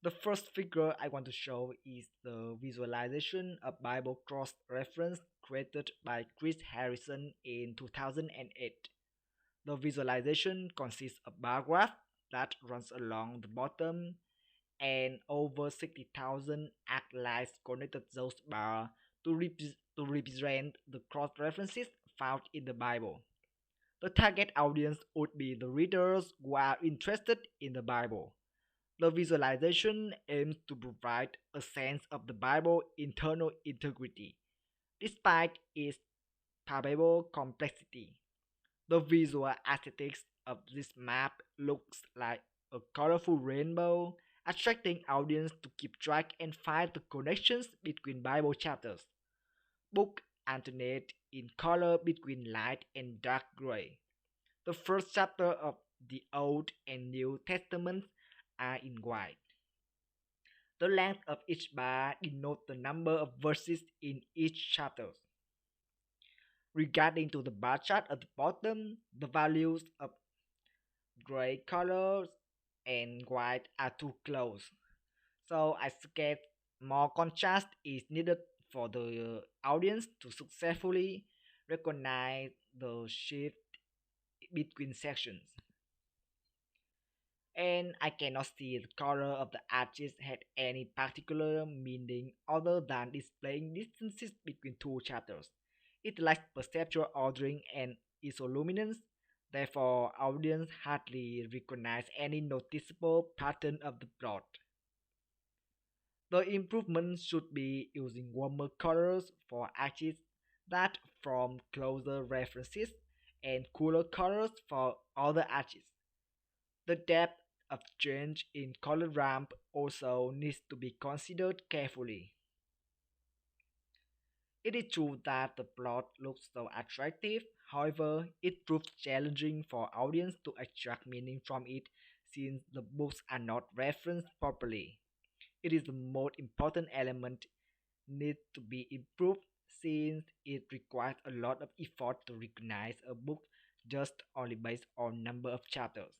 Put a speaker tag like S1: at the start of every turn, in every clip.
S1: The first figure I want to show is the visualization of Bible cross reference created by Chris Harrison in 2008. The visualization consists of bar graph that runs along the bottom and over 60,000 arc lines connected those bars to represent the cross references found in the Bible. The target audience would be the readers who are interested in the Bible. The visualization aims to provide a sense of the Bible's internal integrity, despite its palpable complexity. The visual aesthetics of this map looks like a colorful rainbow, attracting audience to keep track and find the connections between Bible chapters. Book alternate in color between light and dark gray. The first chapter of the Old and New Testaments are in white. The length of each bar denotes the number of verses in each chapter. Regarding to the bar chart at the bottom, the values of gray colors and white are too close. So I suggest more contrast is needed for the audience to successfully recognize the shift between sections. And I cannot see the color of the arches had any particular meaning other than displaying distances between two chapters. It lacks perceptual ordering and isoluminance, therefore audience hardly recognize any noticeable pattern of the plot. The improvement should be using warmer colors for arches that form closer references and cooler colors for other arches. The depth of change in color ramp also needs to be considered carefully. It is true that the plot looks so attractive, however, it proves challenging for audience to extract meaning from it since the books are not referenced properly. It is the most important element need to be improved since it requires a lot of effort to recognize a book just only based on number of chapters.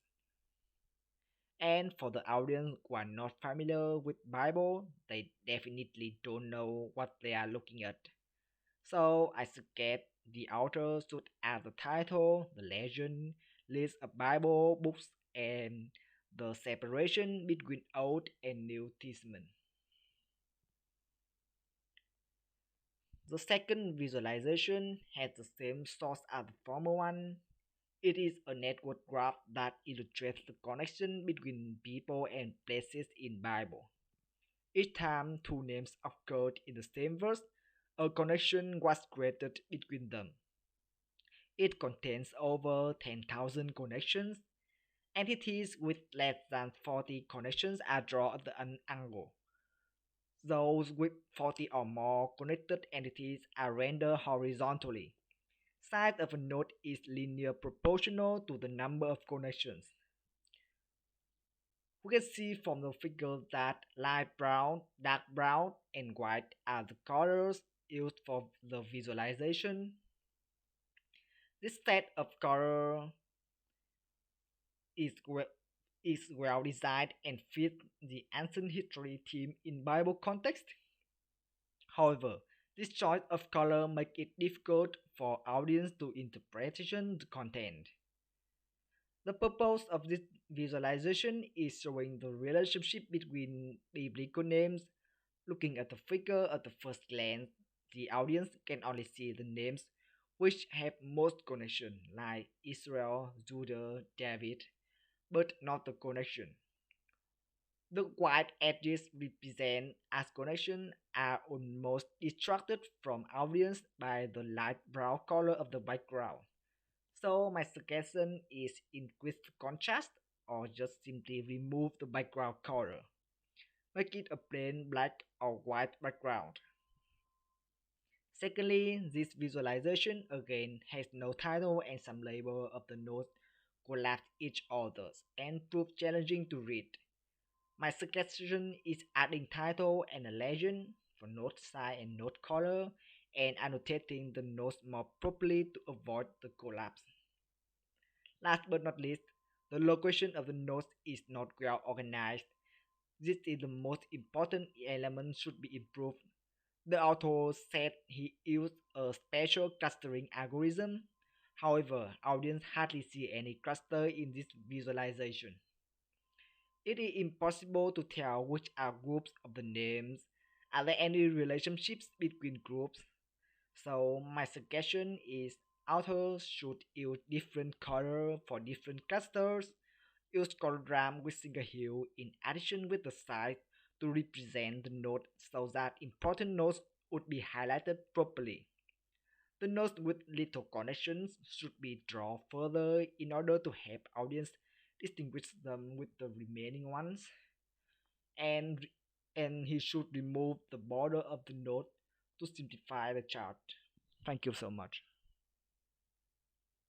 S1: And for the audience who are not familiar with Bible, they definitely don't know what they are looking at. So I suggest the author should add the title, the legend, list of Bible books, and the separation between Old and New Testament. The second visualization has the same source as the former one. It is a network graph that illustrates the connection between people and places in Bible. Each time two names occurred in the same verse, a connection was created between them. It contains over 10,000 connections. Entities with less than 40 connections are drawn at an angle. Those with 40 or more connected entities are rendered horizontally. Size of a node is linear proportional to the number of connections. We can see from the figure that light brown, dark brown, and white are the colors used for the visualization. This set of color is well designed and fits the ancient history theme in Bible context. However, this choice of color makes it difficult for audience to interpretation the content. The purpose of this visualization is showing the relationship between biblical names. Looking at the figure at the first glance, the audience can only see the names which have most connection, like Israel, Judah, David, but not the connection. The white edges represent as connection are almost distracted from audience by the light brown color of the background. So my suggestion is increase the contrast or just simply remove the background color. Make it a plain black or white background. Secondly, this visualization again has no title and some label of the notes collapse each other and prove challenging to read. My suggestion is adding title and a legend for note size and note color and annotating the notes more properly to avoid the collapse. Last but not least, the location of the notes is not well organized. This is the most important element should be improved. The author said he used a special clustering algorithm. However, audience hardly see any cluster in this visualization. It is impossible to tell which are groups of the names. Are there any relationships between groups? So my suggestion is authors should use different color for different clusters. Use cologram with single hue in addition with the size to represent the node so that important nodes would be highlighted properly. The nodes with little connections should be drawn further in order to help audience distinguish them with the remaining ones. And and he should remove the border of the node to simplify the chart. Thank you so much.